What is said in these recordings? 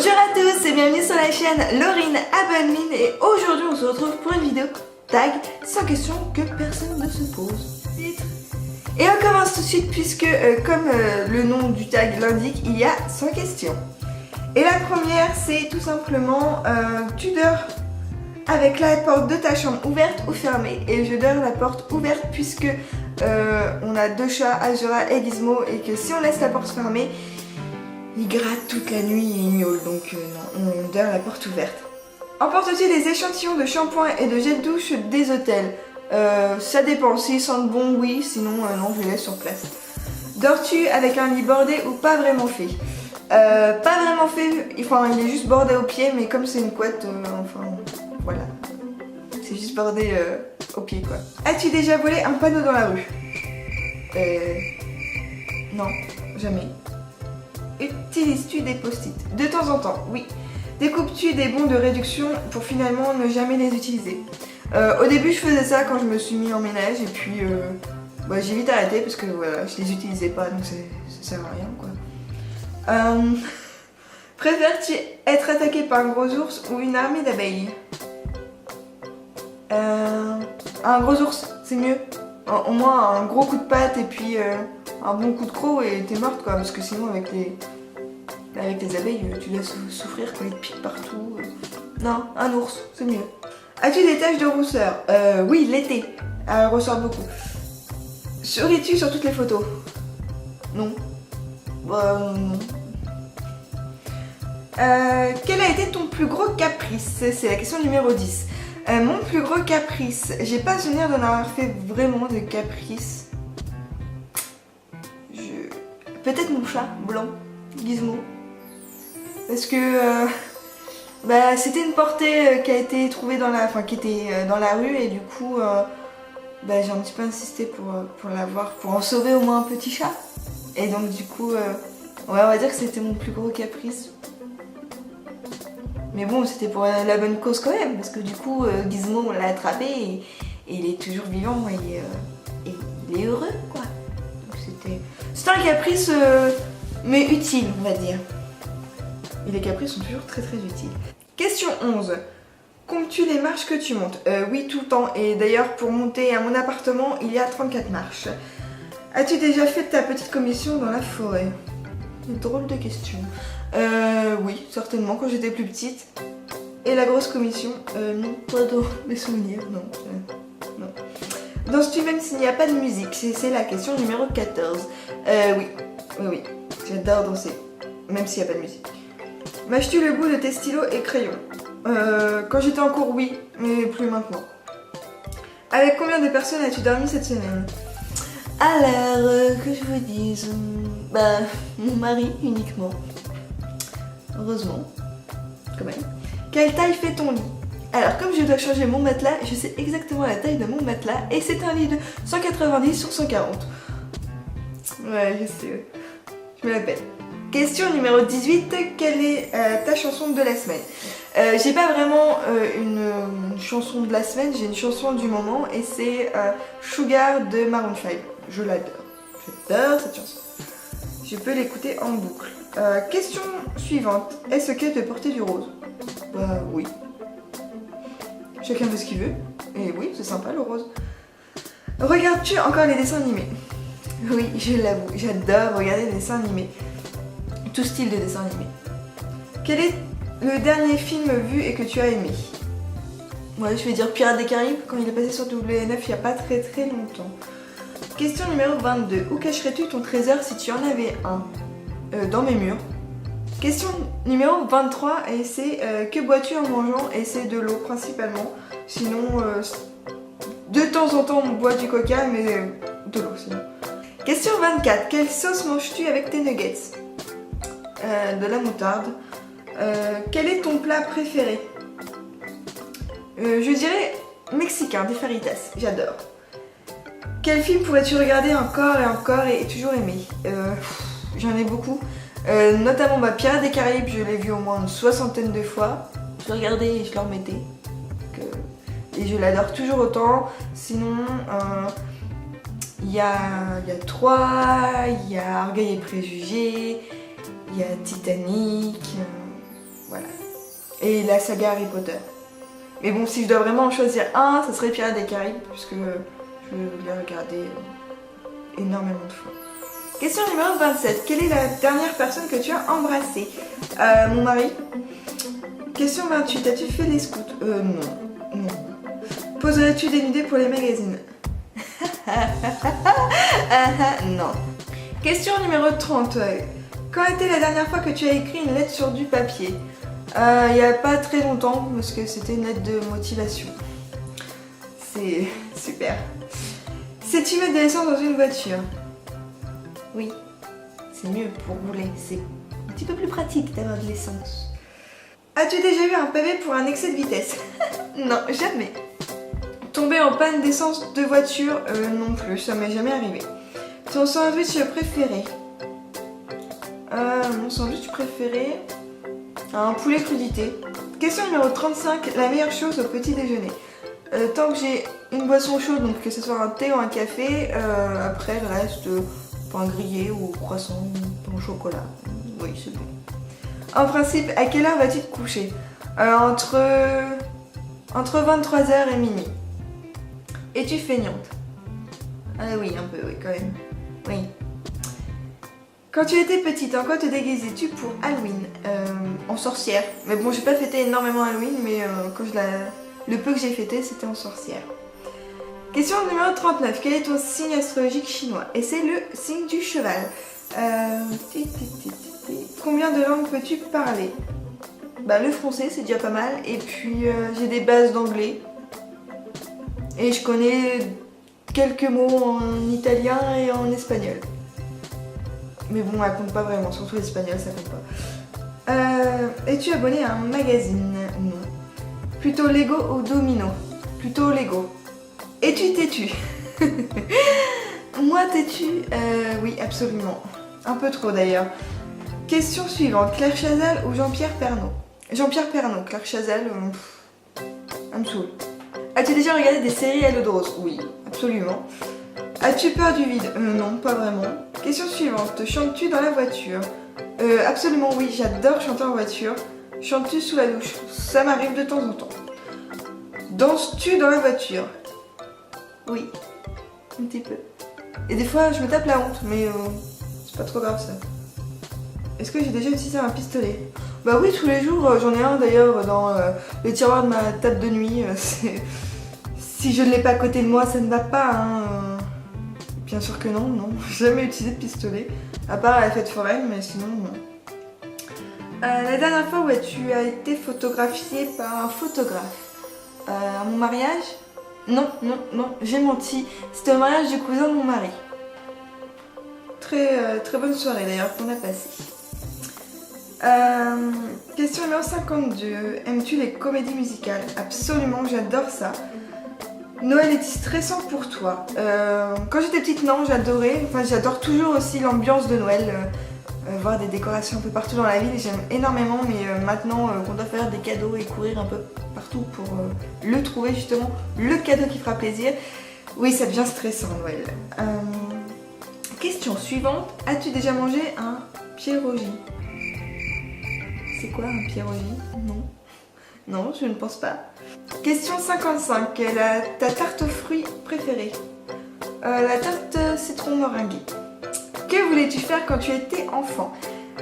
Bonjour à tous et bienvenue sur la chaîne Laurine Abonmine et aujourd'hui on se retrouve pour une vidéo tag sans question que personne ne se pose. Et on commence tout de suite puisque comme le nom du tag l'indique, il y a 100 questions. Et la première c'est tout simplement tu dors avec la porte de ta chambre ouverte ou fermée, et je dors la porte ouverte puisque on a deux chats, Azura et Gizmo, et que si on laisse la porte fermée, ils grattent toute la nuit et ils miaulent, donc non, on dort la porte ouverte. Emportes-tu des échantillons de shampoing et de gel douche des hôtels? Ça dépend, s'ils sentent bon, oui, sinon non, je les laisse sur place. Dors-tu avec un lit bordé ou pas vraiment fait? Pas vraiment fait, enfin il est juste bordé au pied, mais comme c'est une couette, enfin voilà. C'est juste bordé au pied quoi. As-tu déjà volé un panneau dans la rue? Non, jamais. Utilises-tu des post-it? De temps en temps, oui. Découpes-tu des bons de réduction pour finalement ne jamais les utiliser? Au début je faisais ça quand je me suis mis en ménage et puis j'ai vite arrêté parce que voilà, je les utilisais pas, donc ça sert à rien quoi. Préfères-tu être attaqué par un gros ours ou une armée d'abeilles? Un gros ours, c'est mieux. Au moins un gros coup de patte et puis un bon coup de croc et t'es morte quoi, parce que sinon avec les abeilles tu dois souffrir quand ils te piquent partout. Non, un ours, c'est mieux. As-tu des taches de rousseur? Oui, l'été, elle ressort beaucoup. Souris-tu sur toutes les photos? Non. Non. Quel a été ton plus gros caprice? C'est la question numéro 10. Mon plus gros caprice, j'ai pas souvenir d'en avoir fait vraiment de caprice. Peut-être mon chat blanc, Gizmo. Parce que c'était une portée qui a été trouvée dans la, qui était dans la rue et du coup j'ai un petit peu insisté pour l'avoir, pour en sauver au moins un petit chat. Et donc du coup, on va dire que c'était mon plus gros caprice. Mais bon, c'était pour la bonne cause quand même, parce que du coup, Gizmo, on l'a attrapé et il est toujours vivant et il est heureux, quoi. Donc c'était un caprice, mais utile, on va dire. Et les caprices sont toujours très très utiles. Question 11. Comptes-tu les marches que tu montes? Oui, tout le temps. Et d'ailleurs, pour monter à mon appartement, il y a 34 marches. As-tu déjà fait ta petite commission dans la forêt? Une drôle de question. Oui, certainement, quand j'étais plus petite. Et la grosse commission, non, pas dans mes souvenirs, non. Non. Danses-tu même s'il n'y a pas de musique? C'est la question numéro 14. Oui, j'adore danser, même s'il n'y a pas de musique. Mâches-tu le goût de tes stylos et crayons? Quand j'étais en cours, oui, mais plus maintenant. Avec combien de personnes as-tu dormi cette semaine? Alors, que je vous dise, mon mari uniquement. Heureusement, quand même. Quelle taille fait ton lit? Alors, comme je dois changer mon matelas, je sais exactement la taille de mon matelas et c'est un lit de 190 sur 140. Ouais, je sais, je me l'appelle. Question numéro 18, quelle est ta chanson de la semaine? J'ai pas vraiment une chanson de la semaine, j'ai une chanson du moment et c'est Sugar de Maroon 5. Je l'adore, j'adore cette chanson. Je peux l'écouter en boucle. Question suivante, est-ce ok de porter du rose? Oui. Chacun fait ce qu'il veut. Et oui, c'est sympa le rose. Regardes-tu encore les dessins animés? Oui, je l'avoue, j'adore regarder les dessins animés. Tout style de dessin animé. Quel est le dernier film vu et que tu as aimé? Ouais, je vais dire Pirates des Caraïbes quand il est passé sur W9 il n'y a pas très très longtemps. Question numéro 22. Où cacherais-tu ton trésor si tu en avais un? Dans mes murs. Question numéro 23 et c'est que bois-tu en mangeant? Et c'est de l'eau principalement. Sinon, de temps en temps on boit du coca mais de l'eau sinon. Question 24. Quelle sauce manges-tu avec tes nuggets? De la moutarde. Quel est ton plat préféré? Je dirais mexicain, des fajitas, j'adore. Quel film pourrais-tu regarder encore et encore et toujours aimer? J'en ai beaucoup. Notamment Pirates des Caraïbes, je l'ai vu au moins une 60aine de fois. Je le regardais et je le remettais. Et je l'adore toujours autant. Sinon, il y a Troie, il y a Orgueil et Préjugés, il y a Titanic. et la saga Harry Potter. Mais bon, si je dois vraiment en choisir un, ça serait Pirates des Caraïbes, puisque je l'ai regardé énormément de fois. Question numéro 27. Quelle est la dernière personne que tu as embrassée? Mon mari. Question 28. As-tu fait les scouts? Non. Poserais-tu des nudés pour les magazines? Non. Question numéro 30. Quand était la dernière fois que tu as écrit une lettre sur du papier? Il n'y a pas très longtemps, parce que c'était une lettre de motivation. C'est super. Sais-tu mettre de l'essence dans une voiture? Oui, c'est mieux pour rouler. C'est un petit peu plus pratique d'avoir de l'essence. As-tu déjà eu un pavé pour un excès de vitesse? Non, jamais. Tomber en panne d'essence de voiture? Non plus, ça m'est jamais arrivé. Ton sandwich préféré? Mon sandwich préféré? Un poulet crudité. Question numéro 35. La meilleure chose au petit déjeuner? Tant que j'ai une boisson chaude, donc que ce soit un thé ou un café, après le reste, pain grillé ou croissant ou pain au chocolat. Oui, c'est bon. En principe, à quelle heure vas-tu te coucher? Entre 23h et minuit. Es-tu feignante? Oui, un peu, oui, quand même. Oui. Quand tu étais petite, en quoi te déguisais-tu pour Halloween? En sorcière. Mais bon, j'ai pas fêté énormément Halloween, mais le peu que j'ai fêté, c'était en sorcière. Question numéro 39. Quel est ton signe astrologique chinois? Et c'est le signe du cheval. Combien de langues peux-tu parler? Le français, c'est déjà pas mal. Et puis, j'ai des bases d'anglais. Et je connais quelques mots en italien et en espagnol. Mais bon, elle compte pas vraiment, surtout l'espagnol, ça compte pas. Es-tu abonné à un magazine? Non. Plutôt Lego ou Domino? Plutôt Lego. Es-tu têtu? Moi têtu? Oui, absolument. Un peu trop d'ailleurs. Question suivante. Claire Chazal ou Jean-Pierre Pernaut? Jean-Pierre Pernaut. Claire Chazal, elle me saoule. As-tu déjà regardé des séries à l'eau de rose? Oui, absolument. As-tu peur du vide? Non, pas vraiment. Question suivante. Chantes-tu dans la voiture? Absolument oui, j'adore chanter en voiture. Chantes-tu sous la douche? Ça m'arrive de temps en temps. Danses-tu dans la voiture? Oui, un petit peu. Et des fois, je me tape la honte, mais c'est pas trop grave ça. Est-ce que j'ai déjà utilisé un pistolet? Bah oui, tous les jours, j'en ai un d'ailleurs dans le tiroir de ma table de nuit. Si je ne l'ai pas à côté de moi, ça ne va pas, hein. Bien sûr que non, j'ai jamais utilisé de pistolet, à part à la fête foraine, mais sinon non. La dernière fois où tu as été photographiée par un photographe? À mon mariage? Non, j'ai menti. C'était au mariage du cousin de mon mari. Très bonne soirée d'ailleurs qu'on a passée. Question numéro 52. Aimes-tu les comédies musicales? Absolument, j'adore ça. Noël est-il stressant pour toi? Quand j'étais petite, non, j'adorais. Enfin, j'adore toujours aussi l'ambiance de Noël. Voir des décorations un peu partout dans la ville, j'aime énormément. Mais maintenant qu'on doit faire des cadeaux et courir un peu partout pour le trouver, justement, le cadeau qui fera plaisir, oui, ça devient stressant, Noël. Question suivante. As-tu déjà mangé un pierogi? C'est quoi un pierogi? Non, je ne pense pas. Question 55. Ta tarte aux fruits préférée? La tarte citron meringuée. Que voulais-tu faire quand tu étais enfant?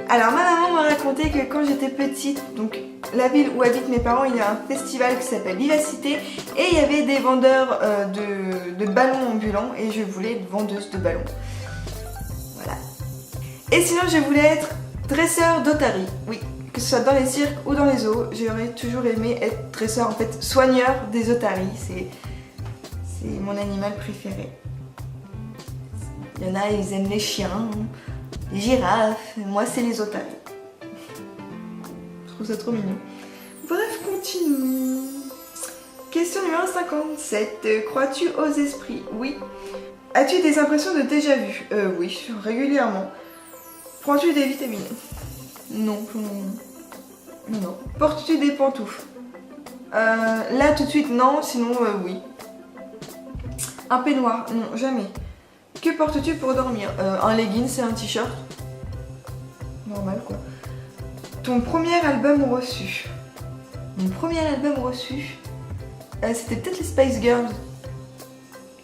Alors ma maman m'a raconté que quand j'étais petite, donc la ville où habitent mes parents, il y a un festival qui s'appelle Vivacité et il y avait des vendeurs de ballons ambulants et je voulais être vendeuse de ballons. Voilà. Et sinon je voulais être dresseur d'otaries. Oui. Que ce soit dans les cirques ou dans les zoos, j'aurais toujours aimé être dresseur, en fait, soigneur des otaries. C'est mon animal préféré. Il y en a, ils aiment les chiens, les girafes. Moi, c'est les otaries. Je trouve ça trop mignon. Bref, continue. Question numéro 57. Crois-tu aux esprits? Oui. As-tu des impressions de déjà-vu? Oui, régulièrement. Prends-tu des vitamines? Non. Portes-tu des pantoufles? Là tout de suite non, sinon oui. Un peignoir? Non, jamais. Que portes-tu pour dormir? Un legging et un t-shirt. Normal quoi. Ton premier album reçu? mon premier album reçu, c'était peut-être les Spice Girls.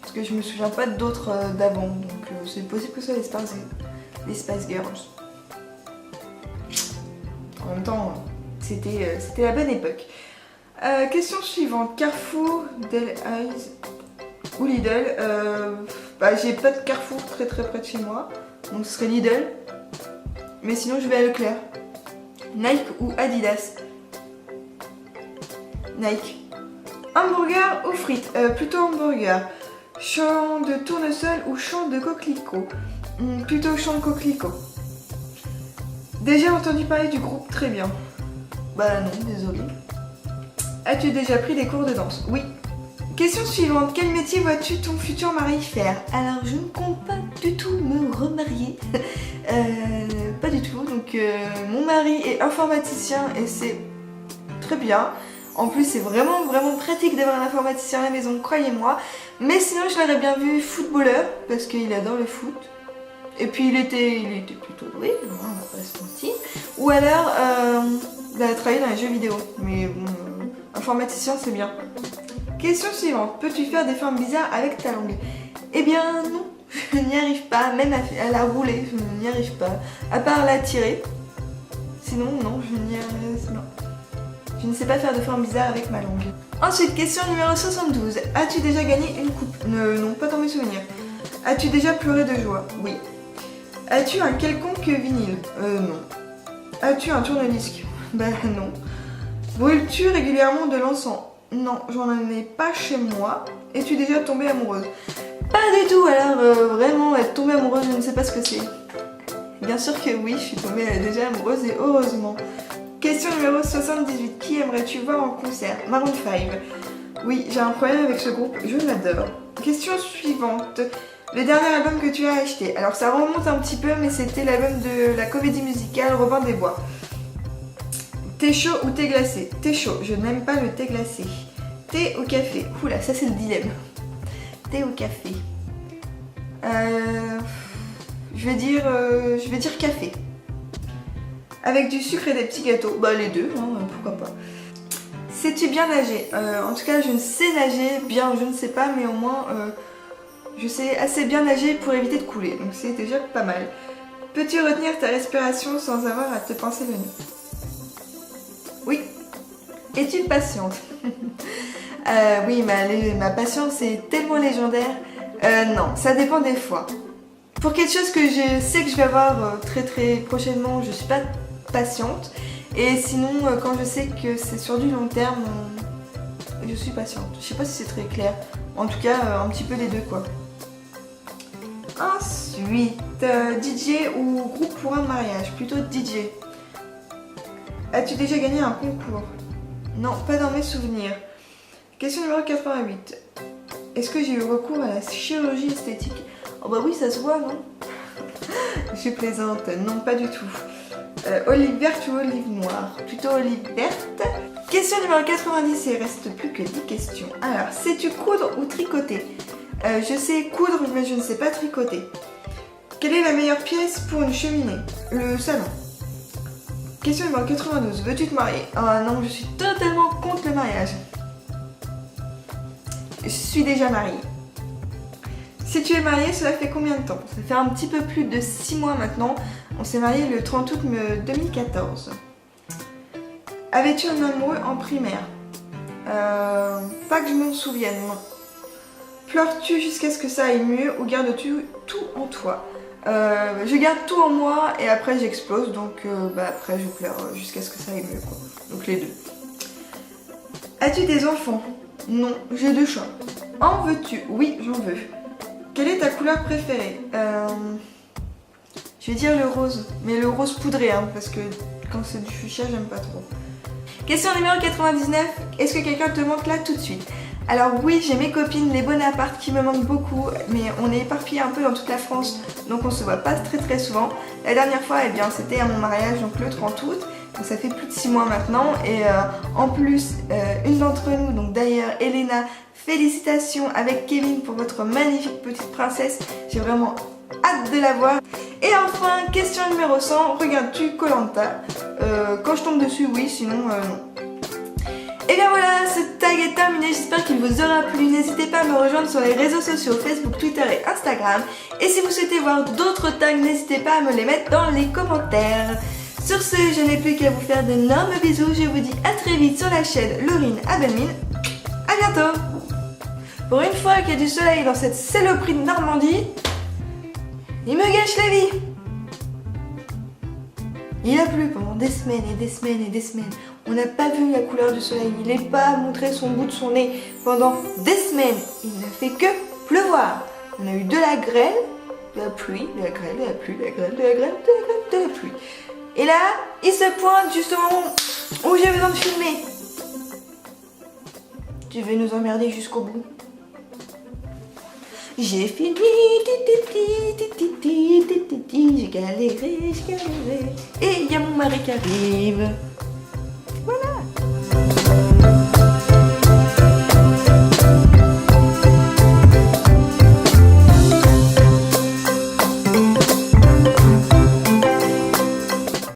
Parce que je me souviens pas d'autres d'avant, donc c'est possible que ce soit les Spice Girls. En même temps, c'était la bonne époque. Question suivante, Carrefour, Delhaize ou Lidl. J'ai pas de Carrefour très près de chez moi, donc ce serait Lidl. Mais sinon je vais à Leclerc. Nike ou Adidas? Nike. Hamburger ou frites? Plutôt hamburger. Champ de tournesol ou champ de coquelicot? Plutôt champ de coquelicot. Déjà entendu parler du groupe Très Bien? Bah non, désolé. As-tu déjà pris des cours de danse? Oui. Question suivante, quel métier vois-tu ton futur mari faire? Alors je ne compte pas du tout me remarier. Pas du tout, donc mon mari est informaticien et c'est très bien. En plus c'est vraiment pratique d'avoir un informaticien à la maison, croyez-moi. Mais sinon je l'aurais bien vu footballeur, parce qu'il adore le foot. Et puis il était plutôt doué, on va pas se mentir. Ou alors travailler dans les jeux vidéo. Mais bon, informaticien c'est bien. Question suivante, peux-tu faire des formes bizarres avec ta langue? Eh bien non, je n'y arrive pas, même à la rouler, je n'y arrive pas. À part la tirer. Sinon non, je ne sais pas faire de formes bizarres avec ma langue. Ensuite, question numéro 72. As-tu déjà gagné une coupe? Non, pas dans mes souvenirs. As-tu déjà pleuré de joie? Oui. As-tu un quelconque vinyle? Non. As-tu un tourne-disque? Ben non. Brûles-tu régulièrement de l'encens? Non, j'en ai pas chez moi. Es-tu déjà tombée amoureuse? Pas du tout, alors vraiment être tombée amoureuse, je ne sais pas ce que c'est. Bien sûr que oui, je suis tombée déjà amoureuse et heureusement. Question numéro 78. Qui aimerais-tu voir en concert? Maroon 5. Oui, j'ai un problème avec ce groupe, je l'adore. Question suivante. Le dernier album que tu as acheté. Alors ça remonte un petit peu, mais c'était l'album de la comédie musicale Robin des Bois. Thé chaud ou thé glacé? Thé chaud, je n'aime pas le thé glacé. Thé ou café? Oula, ça c'est le dilemme. Thé ou café? Je vais dire café. Avec du sucre et des petits gâteaux. Bah les deux, hein, pourquoi pas. Sais-tu bien nager? En tout cas, je ne sais nager bien, je ne sais pas, mais au moins je sais assez bien nager pour éviter de couler. Donc c'est déjà pas mal. Peux-tu retenir ta respiration sans avoir à te pincer le nez? Oui. Es-tu patiente? Oui, ma patience est tellement légendaire. Non, ça dépend des fois. Pour quelque chose que je sais que je vais avoir très prochainement, je suis pas patiente. Et sinon, quand je sais que c'est sur du long terme, je suis patiente. Je sais pas si c'est très clair. En tout cas, un petit peu les deux quoi. Ensuite, DJ ou groupe pour un mariage? Plutôt DJ. As-tu déjà gagné un concours? Non, pas dans mes souvenirs. Question numéro 88. Est-ce que j'ai eu recours à la chirurgie esthétique? Oh bah oui, ça se voit, non? Je plaisante, non pas du tout. Olive verte ou olive noire? Plutôt olive verte. Question numéro 90, il reste plus que 10 questions. Alors, sais-tu coudre ou tricoter? Je sais coudre, mais je ne sais pas tricoter. Quelle est la meilleure pièce pour une cheminée? Le salon. Question numéro 92, veux-tu te marier? Ah non, je suis totalement contre le mariage. Je suis déjà mariée. Si tu es mariée, cela fait combien de temps? Ça fait un petit peu plus de 6 mois maintenant. On s'est mariés le 30 août 2014. Avais-tu un amoureux en primaire? Pas que je m'en souvienne, non. Pleures-tu jusqu'à ce que ça aille mieux ou gardes-tu tout en toi? Je garde tout en moi et après j'explose, donc après je pleure jusqu'à ce que ça aille mieux quoi. Donc les deux. As-tu des enfants? Non, j'ai 2 chats. En veux-tu? Oui, j'en veux. Quelle est ta couleur préférée? Je vais dire le rose, mais le rose poudré hein, parce que quand c'est du fuchsia j'aime pas trop. Question numéro 99, est-ce que quelqu'un te manque là tout de suite? Alors oui, j'ai mes copines, les Bonaparte qui me manquent beaucoup, mais on est éparpillés un peu dans toute la France, donc on se voit pas très souvent. La dernière fois, eh bien, c'était à mon mariage, donc le 30 août, donc ça fait plus de 6 mois maintenant, et en plus, une d'entre nous, donc d'ailleurs Elena, félicitations avec Kevin pour votre magnifique petite princesse, j'ai vraiment hâte de la voir. Et enfin, question numéro 100, regardes-tu Koh-Lanta? Quand je tombe dessus, oui, sinon non. Et bien voilà, ce tag est terminé, j'espère qu'il vous aura plu. N'hésitez pas à me rejoindre sur les réseaux sociaux Facebook, Twitter et Instagram. Et si vous souhaitez voir d'autres tags, n'hésitez pas à me les mettre dans les commentaires. Sur ce, je n'ai plus qu'à vous faire d'énormes bisous. Je vous dis à très vite sur la chaîne Laurine Abelmine. À bientôt. Pour une fois qu'il y a du soleil dans cette saloperie de Normandie, il me gâche la vie. Il a plu pendant des semaines et des semaines et des semaines. On n'a pas vu la couleur du soleil. Il n'est pas montré son bout de son nez pendant des semaines. Il n'a fait que pleuvoir. On a eu de la grêle, de la pluie, de la grêle, de la pluie, de la grêle, de la grêle, de la grêle, de la pluie. Et là, il se pointe juste au moment où j'ai besoin de filmer. Tu veux nous emmerder jusqu'au bout? J'ai filmé, j'ai galéré, et il y a mon mari qui arrive.